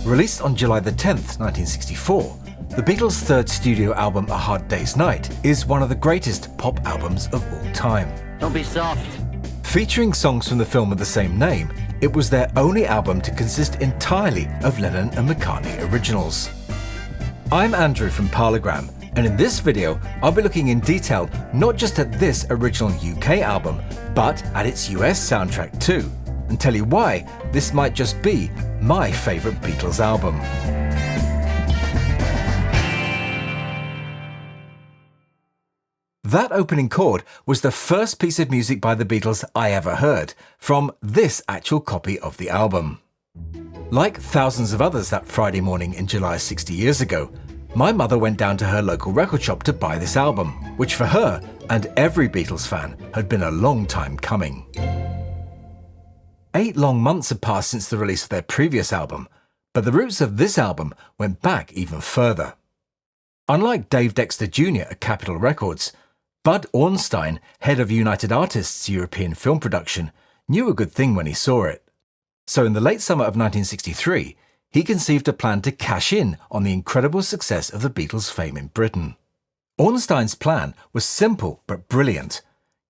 Released on July the 10th, 1964, the Beatles' third studio album, A Hard Day's Night, is one of the greatest pop albums of all time. Don't be soft. Featuring songs from the film of the same name, it was their only album to consist entirely of Lennon and McCartney originals. I'm Andrew from Parlogram, and in this video, I'll be looking in detail not just at this original UK album, but at its US soundtrack too, and tell you why this might just be my favourite Beatles album. That opening chord was the first piece of music by the Beatles I ever heard, from this actual copy of the album. Like thousands of others that Friday morning in July 60 years ago, my mother went down to her local record shop to buy this album, which for her, and every Beatles fan, had been a long time coming. 8 long months had passed since the release of their previous album, but the roots of this album went back even further. Unlike Dave Dexter Jr. at Capitol Records, Bud Ornstein, head of United Artists' European film production, knew a good thing when he saw it. So in the late summer of 1963, he conceived a plan to cash in on the incredible success of the Beatles' fame in Britain. Ornstein's plan was simple but brilliant.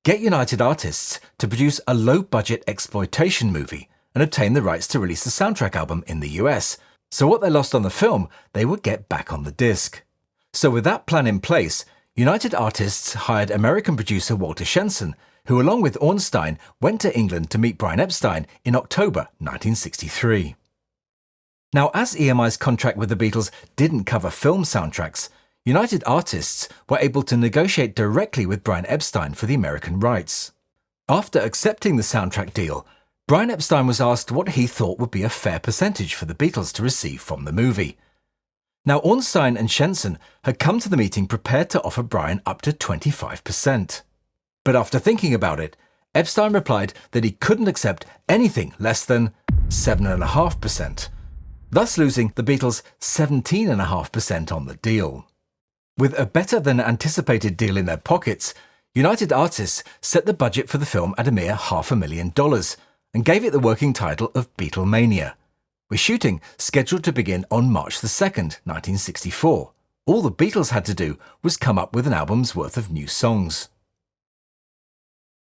Get United Artists to produce a low-budget exploitation movie and obtain the rights to release the soundtrack album in the US, so what they lost on the film, they would get back on the disc. So with that plan in place, United Artists hired American producer Walter Shenson, who along with Ornstein went to England to meet Brian Epstein in October 1963. Now, as EMI's contract with the Beatles didn't cover film soundtracks, United Artists were able to negotiate directly with Brian Epstein for the American rights. After accepting the soundtrack deal, Brian Epstein was asked what he thought would be a fair percentage for the Beatles to receive from the movie. Now, Ornstein and Shenson had come to the meeting prepared to offer Brian up to 25%. But after thinking about it, Epstein replied that he couldn't accept anything less than 7.5%, thus losing the Beatles 17.5% on the deal. With a better than anticipated deal in their pockets, United Artists set the budget for the film at a mere $500,000 and gave it the working title of Beatlemania, with shooting scheduled to begin on March the 2nd, 1964. All the Beatles had to do was come up with an album's worth of new songs.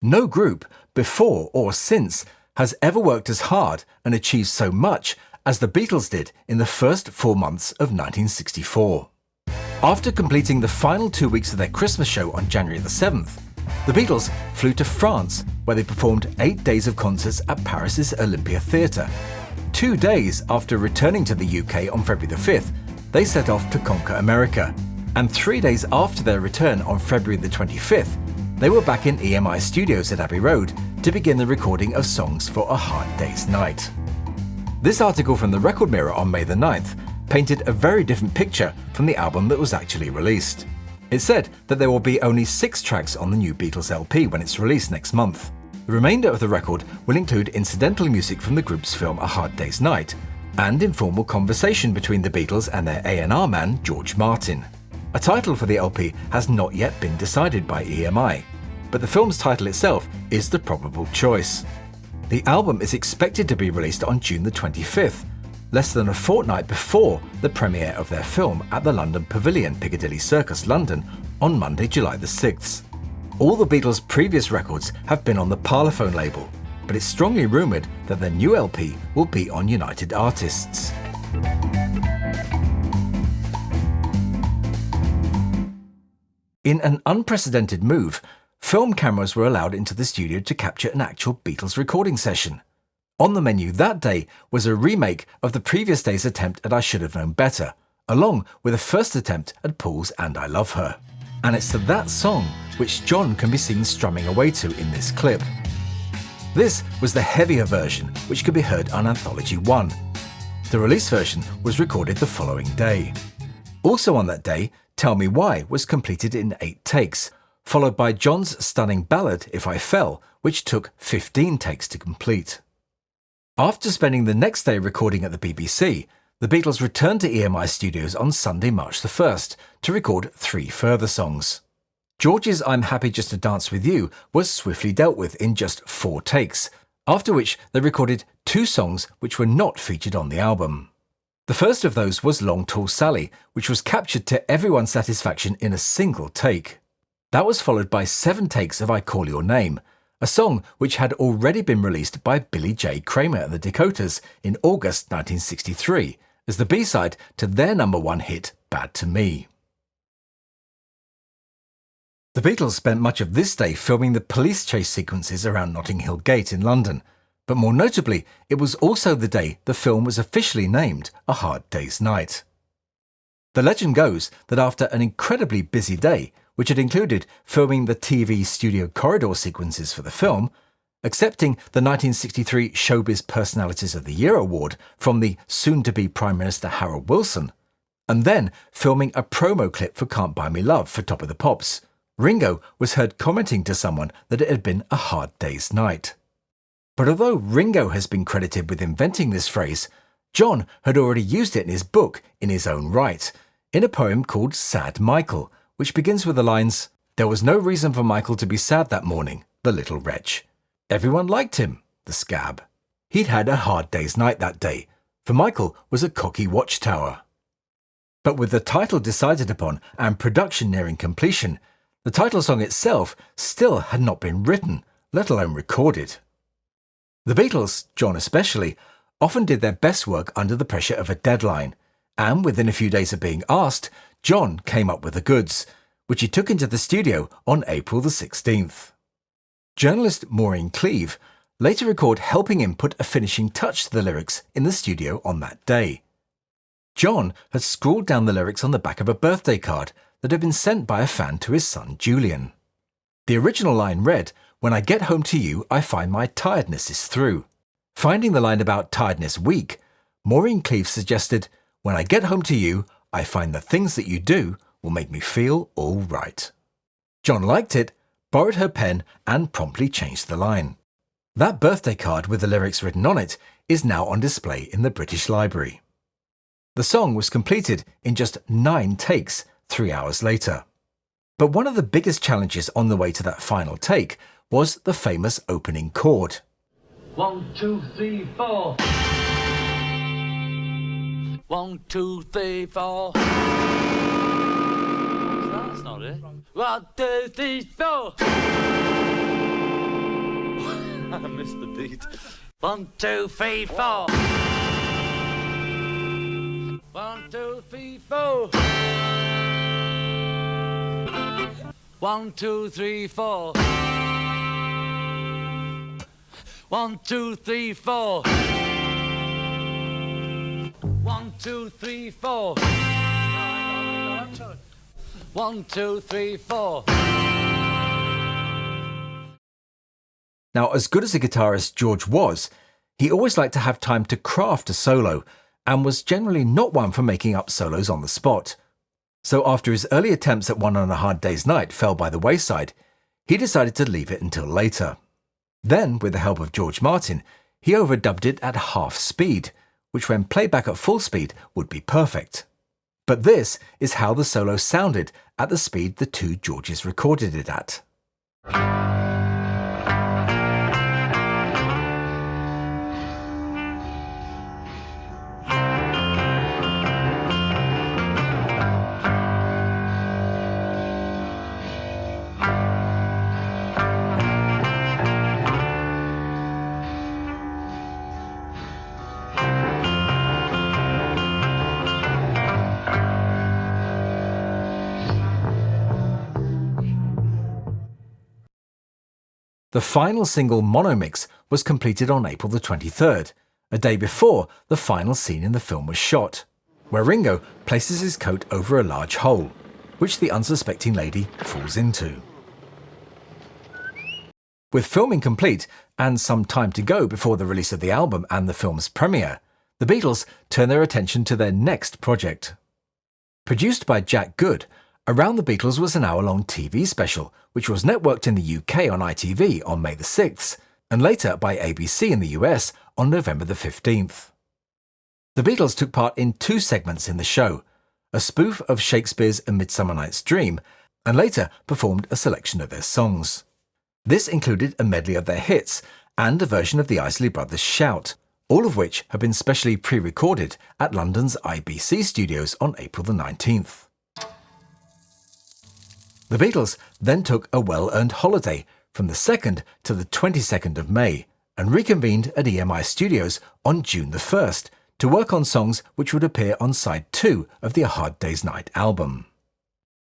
No group, before or since, has ever worked as hard and achieved so much as the Beatles did in the first 4 months of 1964. After completing the final 2 weeks of their Christmas show on January the 7th, the Beatles flew to France, where they performed 8 days of concerts at Paris's Olympia Theatre. 2 days after returning to the UK on February the 5th, they set off to conquer America. And 3 days after their return on February the 25th, they were back in EMI studios at Abbey Road to begin the recording of songs for A Hard Day's Night. This article from the Record Mirror on May the 9th painted a very different picture from the album that was actually released. It said that there will be only 6 tracks on the new Beatles LP when it's released next month. The remainder of the record will include incidental music from the group's film A Hard Day's Night and informal conversation between the Beatles and their A&R man George Martin. A title for the LP has not yet been decided by EMI, but the film's title itself is the probable choice. The album is expected to be released on June the 25th, less than a fortnight before the premiere of their film at the London Pavilion, Piccadilly Circus, London, on Monday, July the 6th. All the Beatles' previous records have been on the Parlophone label, but it's strongly rumoured that their new LP will be on United Artists. In an unprecedented move, film cameras were allowed into the studio to capture an actual Beatles recording session. On the menu that day was a remake of the previous day's attempt at I Should Have Known Better, along with a first attempt at Paul's And I Love Her. And it's to that song which John can be seen strumming away to in this clip. This was the heavier version, which could be heard on Anthology 1. The release version was recorded the following day. Also on that day, Tell Me Why was completed in 8 takes, followed by John's stunning ballad If I Fell, which took 15 takes to complete. After spending the next day recording at the BBC, the Beatles returned to EMI Studios on Sunday, March the 1st, to record 3 further songs. George's I'm Happy Just to Dance With You was swiftly dealt with in just 4 takes, after which they recorded 2 songs which were not featured on the album. The first of those was Long Tall Sally, which was captured to everyone's satisfaction in a single take. That was followed by 7 takes of I Call Your Name, a song which had already been released by Billy J. Kramer and the Dakotas in August 1963 as the B-side to their #1 hit, Bad to Me. The Beatles spent much of this day filming the police chase sequences around Notting Hill Gate in London, but more notably, it was also the day the film was officially named A Hard Day's Night. The legend goes that after an incredibly busy day, which had included filming the TV studio corridor sequences for the film, accepting the 1963 Showbiz Personalities of the Year award from the soon-to-be Prime Minister Harold Wilson, and then filming a promo clip for Can't Buy Me Love for Top of the Pops, Ringo was heard commenting to someone that it had been a hard day's night. But although Ringo has been credited with inventing this phrase, John had already used it in his book in his own right, in a poem called Sad Michael, which begins with the lines, "There was no reason for Michael to be sad that morning, the little wretch. Everyone liked him, the scab. He'd had a hard day's night that day, for Michael was a cocky watchtower." But with the title decided upon and production nearing completion, the title song itself still had not been written, let alone recorded. The Beatles, John especially, often did their best work under the pressure of a deadline, and within a few days of being asked, John came up with the goods, which he took into the studio on April the 16th. Journalist Maureen Cleave later recorded helping him put a finishing touch to the lyrics in the studio on that day. John had scrawled down the lyrics on the back of a birthday card that had been sent by a fan to his son Julian. The original line read, "When I get home to you, I find my tiredness is through." Finding the line about tiredness weak, Maureen Cleave suggested, "When I get home to you, I find the things that you do will make me feel all right." John liked it, borrowed her pen, and promptly changed the line. That birthday card with the lyrics written on it is now on display in the British Library. The song was completed in just 9 takes, 3 hours later. But one of the biggest challenges on the way to that final take was the famous opening chord. 1, 2, 3, 4. 1, 2, 3, 4. That's not it. 1, 2, 3, 4. I missed the beat. 1, 2, 3, 4. 1, 2, 3, 4. 1, 2, 3, 4. 1, 2, 3, 4. 1, 2, 3, 4. 1, 2, 3, 4. Now, as good as a guitarist George was, he always liked to have time to craft a solo, and was generally not one for making up solos on the spot. So after his early attempts at One on a Hard Day's Night fell by the wayside, he decided to leave it until later. Then, with the help of George Martin, he overdubbed it at half speed, which when played back at full speed would be perfect. But this is how the solo sounded at the speed the two Georges recorded it at. The final single Mono Mix was completed on April the 23rd, a day before the final scene in the film was shot, where Ringo places his coat over a large hole, which the unsuspecting lady falls into. With filming complete and some time to go before the release of the album and the film's premiere, the Beatles turned their attention to their next project. Produced by Jack Good, Around the Beatles was an hour-long TV special, which was networked in the UK on ITV on May the 6th, and later by ABC in the US on November the 15th. The Beatles took part in 2 segments in the show, a spoof of Shakespeare's A Midsummer Night's Dream, and later performed a selection of their songs. This included a medley of their hits, and a version of the Isley Brothers' Shout, all of which had been specially pre-recorded at London's IBC studios on April the 19th. The Beatles then took a well-earned holiday from the 2nd to the 22nd of May and reconvened at EMI Studios on June the 1st to work on songs which would appear on side 2 of the A Hard Day's Night album.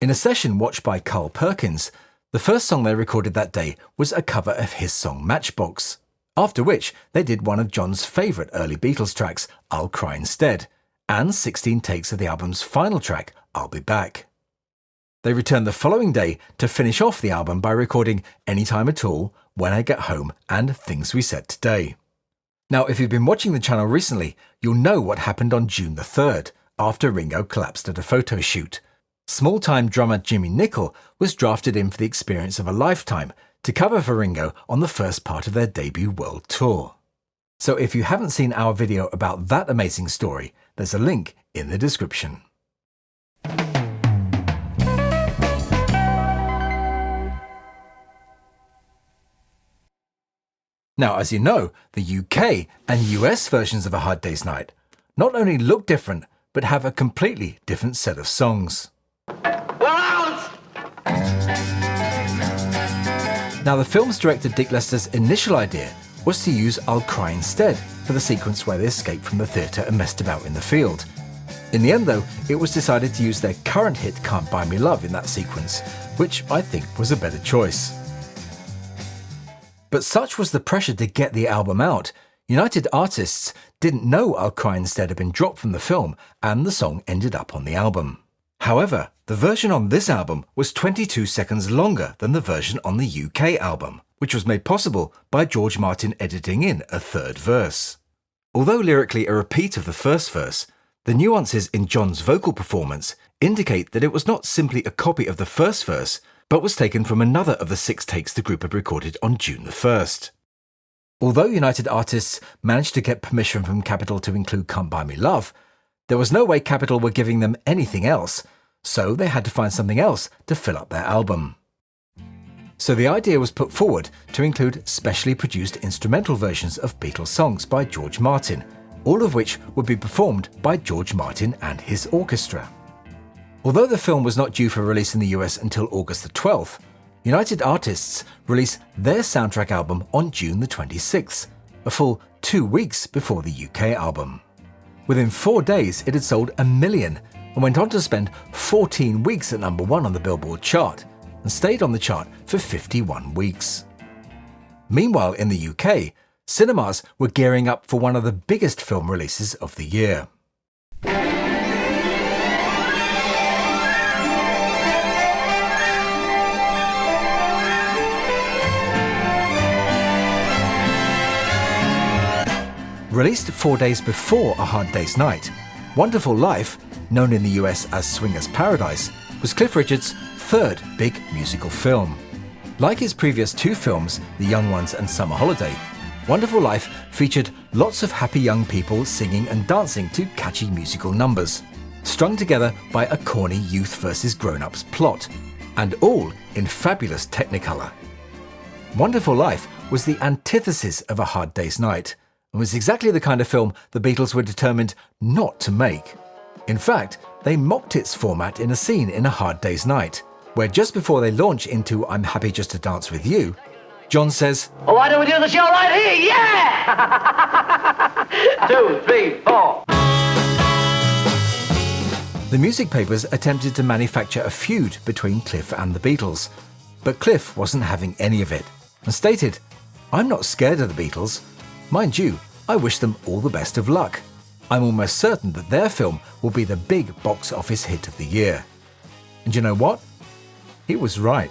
In a session watched by Carl Perkins, the first song they recorded that day was a cover of his song Matchbox, after which they did one of John's favourite early Beatles tracks, I'll Cry Instead, and 16 takes of the album's final track, I'll Be Back. They returned the following day to finish off the album by recording Anytime at All, When I Get Home, and Things We Said Today. Now, if you've been watching the channel recently, you'll know what happened on June the 3rd, after Ringo collapsed at a photo shoot. Small-time drummer Jimmy Nicol was drafted in for the Experience of a Lifetime to cover for Ringo on the first part of their debut world tour. So if you haven't seen our video about that amazing story, there's a link in the description. Now, as you know, the UK and US versions of A Hard Day's Night not only look different, but have a completely different set of songs. Now, the film's director Dick Lester's initial idea was to use I'll Cry Instead for the sequence where they escaped from the theatre and messed about in the field. In the end, though, it was decided to use their current hit Can't Buy Me Love in that sequence, which I think was a better choice. But such was the pressure to get the album out, United Artists didn't know I'll Cry Instead had been dropped from the film, and the song ended up on the album. However, the version on this album was 22 seconds longer than the version on the UK album, which was made possible by George Martin editing in a third verse. Although lyrically a repeat of the first verse, the nuances in John's vocal performance indicate that it was not simply a copy of the first verse, but was taken from another of the 6 takes the group had recorded on June the 1st. Although United Artists managed to get permission from Capitol to include Can't Buy Me Love, there was no way Capitol were giving them anything else, so they had to find something else to fill up their album. So the idea was put forward to include specially produced instrumental versions of Beatles songs by George Martin, all of which would be performed by George Martin and his orchestra. Although the film was not due for release in the US until August the 12th, United Artists released their soundtrack album on June the 26th, a full 2 weeks before the UK album. Within 4 days, it had sold 1 million and went on to spend 14 weeks at number 1 on the Billboard chart and stayed on the chart for 51 weeks. Meanwhile, in the UK, cinemas were gearing up for one of the biggest film releases of the year. Released 4 days before A Hard Day's Night, Wonderful Life, known in the US as Swingers Paradise, was Cliff Richard's third big musical film. Like his previous 2 films, The Young Ones and Summer Holiday, Wonderful Life featured lots of happy young people singing and dancing to catchy musical numbers, strung together by a corny youth versus grown-ups plot, and all in fabulous Technicolor. Wonderful Life was the antithesis of A Hard Day's Night, and was exactly the kind of film the Beatles were determined not to make. In fact, they mocked its format in a scene in A Hard Day's Night, where just before they launch into I'm Happy Just to Dance With You, John says, Well, why don't we do the show right here? Yeah! 2, 3, 4. The music papers attempted to manufacture a feud between Cliff and the Beatles, but Cliff wasn't having any of it, and stated, I'm not scared of the Beatles. Mind you, I wish them all the best of luck. I'm almost certain that their film will be the big box office hit of the year. And you know what? He was right.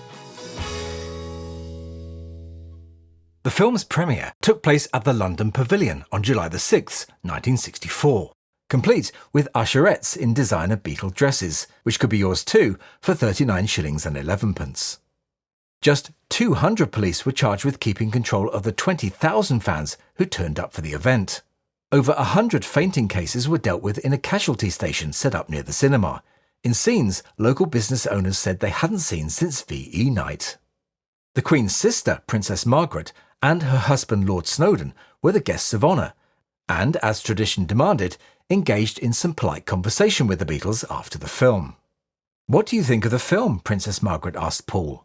The film's premiere took place at the London Pavilion on July the 6th, 1964, complete with usherettes in designer Beatle dresses, which could be yours too for 39 shillings and 11 pence. Just 200 police were charged with keeping control of the 20,000 fans who turned up for the event. Over 100 fainting cases were dealt with in a casualty station set up near the cinema, in scenes local business owners said they hadn't seen since VE night. The Queen's sister, Princess Margaret, and her husband Lord Snowdon were the guests of honour, and, as tradition demanded, engaged in some polite conversation with the Beatles after the film. "What do you think of the film?" Princess Margaret asked Paul.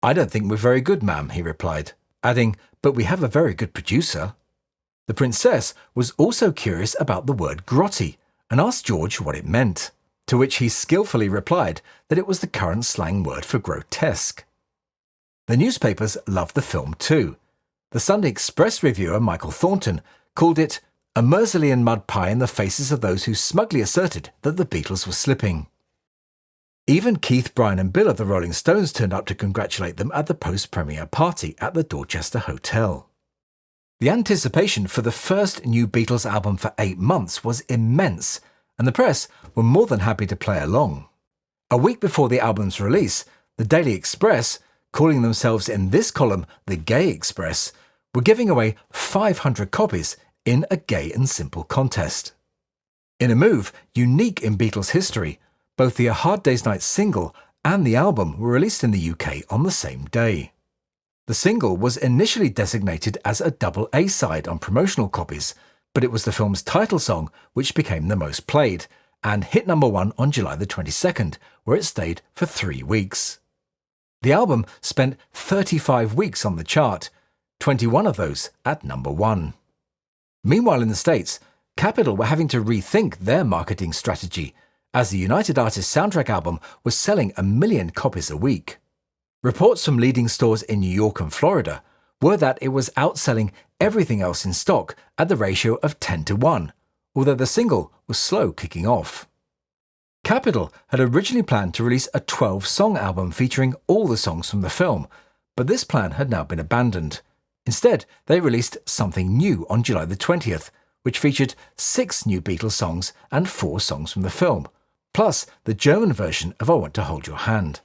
"I don't think we're very good, ma'am," he replied, adding, "but we have a very good producer." The princess was also curious about the word grotty and asked George what it meant, to which he skillfully replied that it was the current slang word for grotesque. The newspapers loved the film too. The Sunday Express reviewer Michael Thornton called it a Merseylian mud pie in the faces of those who smugly asserted that the Beatles were slipping. Even Keith, Brian and Bill of the Rolling Stones turned up to congratulate them at the post-premiere party at the Dorchester Hotel. The anticipation for the first new Beatles album for 8 months was immense, and the press were more than happy to play along. A week before the album's release, the Daily Express, calling themselves in this column the Gay Express, were giving away 500 copies in a gay and simple contest. In a move unique in Beatles history, both the A Hard Day's Night single and the album were released in the UK on the same day. The single was initially designated as a double A-side on promotional copies, but it was the film's title song which became the most played, and hit number 1 on July the 22nd, where it stayed for 3 weeks. The album spent 35 weeks on the chart, 21 of those at number 1. Meanwhile in the States, Capitol were having to rethink their marketing strategy, as the United Artists soundtrack album was selling 1 million copies a week. Reports from leading stores in New York and Florida were that it was outselling everything else in stock at the ratio of 10-1, although the single was slow kicking off. Capitol had originally planned to release a 12-song album featuring all the songs from the film, but this plan had now been abandoned. Instead, they released Something New on July the 20th, which featured 6 new Beatles songs and 4 songs from the film, plus the German version of I Want to Hold Your Hand.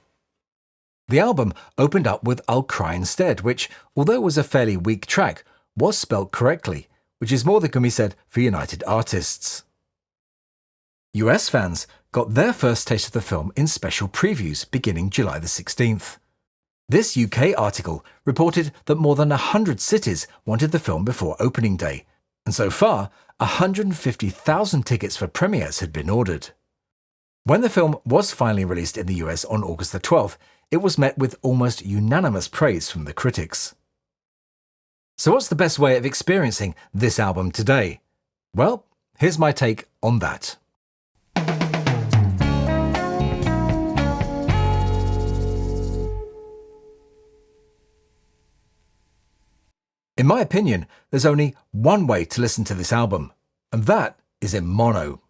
The album opened up with I'll Cry Instead, which, although was a fairly weak track, was spelt correctly, which is more than can be said for United Artists. US fans got their first taste of the film in special previews beginning July the 16th. This UK article reported that more than 100 cities wanted the film before opening day, and so far 150,000 tickets for premieres had been ordered. When the film was finally released in the US on August the 12th, it was met with almost unanimous praise from the critics. So what's the best way of experiencing this album today? Well, here's my take on that. In my opinion, there's only one way to listen to this album, and that is in mono.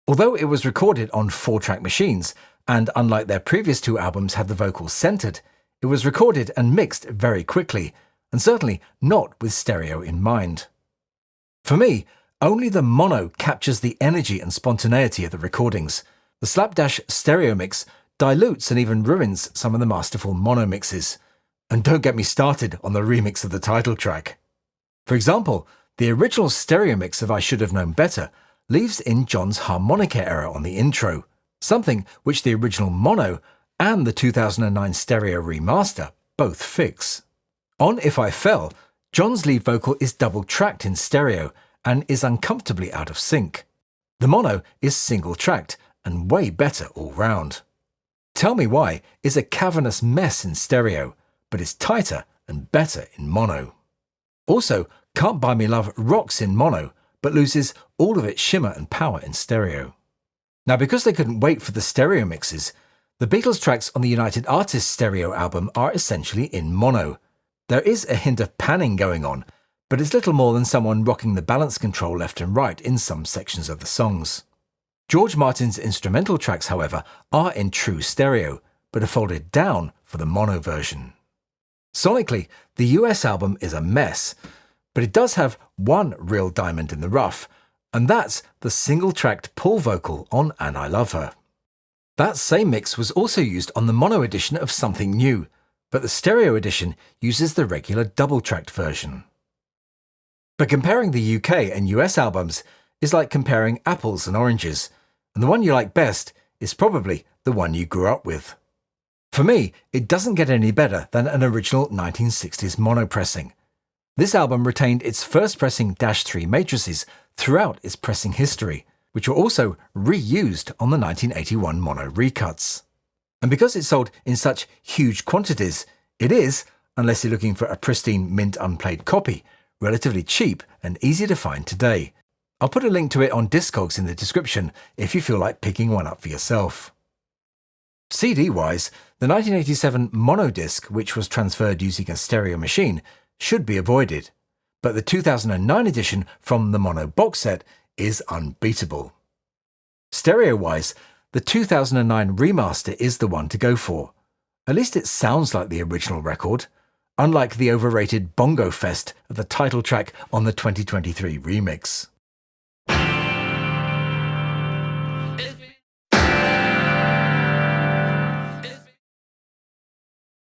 Although it was recorded on 4-track machines, and unlike their previous 2 albums had the vocals centred, it was recorded and mixed very quickly, and certainly not with stereo in mind. For me, only the mono captures the energy and spontaneity of the recordings. The slapdash stereo mix dilutes and even ruins some of the masterful mono mixes. And don't get me started on the remix of the title track. For example, the original stereo mix of I Should Have Known Better leaves in John's harmonica error on the intro, something which the original mono and the 2009 stereo remaster both fix. On If I Fell, John's lead vocal is double-tracked in stereo and is uncomfortably out of sync. The mono is single-tracked and way better all round. Tell Me Why is a cavernous mess in stereo, but is tighter and better in mono. Also, Can't Buy Me Love rocks in mono, but loses all of its shimmer and power in stereo. Now, because they couldn't wait for the stereo mixes, the Beatles tracks on the United Artists stereo album are essentially in mono. There is a hint of panning going on, but it's little more than someone rocking the balance control left and right in some sections of the songs. George Martin's instrumental tracks, however, are in true stereo, but are folded down for the mono version. Sonically, the US album is a mess, but it does have one real diamond in the rough, and that's the single-tracked Paul vocal on And I Love Her. That same mix was also used on the mono edition of Something New, but the stereo edition uses the regular double-tracked version. But comparing the UK and US albums is like comparing apples and oranges, and the one you like best is probably the one you grew up with. For me, it doesn't get any better than an original 1960s mono pressing, This album retained its first pressing -3 matrices throughout its pressing history, which were also reused on the 1981 mono recuts. And because it sold in such huge quantities, it is, unless you're looking for a pristine mint unplayed copy, relatively cheap and easy to find today. I'll put a link to it on Discogs in the description if you feel like picking one up for yourself. CD-wise, the 1987 mono disc, which was transferred using a stereo machine, should be avoided, but the 2009 edition from the mono box set is unbeatable. Stereo-wise, the 2009 remaster is the one to go for. At least it sounds like the original record, unlike the overrated bongo fest of the title track on the 2023 remix.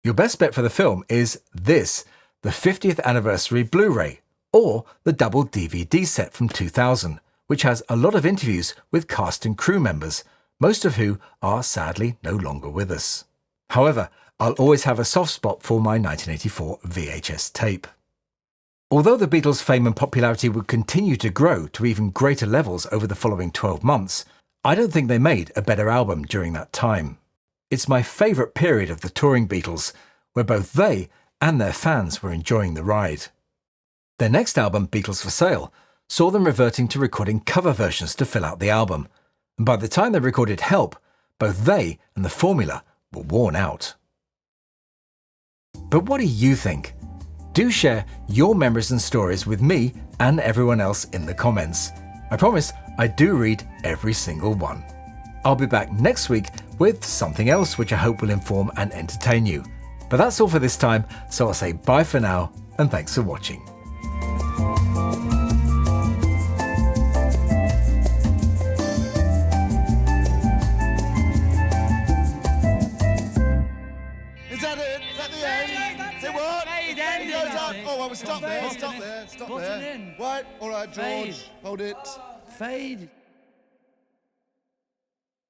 Your best bet for the film is this, the 50th anniversary Blu-ray, or the double DVD set from 2000, which has a lot of interviews with cast and crew members, most of who are sadly no longer with us. However, I'll always have a soft spot for my 1984 VHS tape. Although the Beatles' fame and popularity would continue to grow to even greater levels over the following 12 months, I don't think they made a better album during that time. It's my favourite period of the touring Beatles, where both they and their fans were enjoying the ride. Their next album, Beatles for Sale, saw them reverting to recording cover versions to fill out the album, and by the time they recorded Help, both they and the formula were worn out. But what do you think? Do share your memories and stories with me and everyone else in the comments. I promise I do read every single one. I'll be back next week with something else which I hope will inform and entertain you. But that's all for this time, so I'll say bye for now and thanks for watching. Is that it? Is that the end? It what? It goes up. Oh, well, stop there. Stop there. Stop there. Right. All right, George. Hold it. Fade.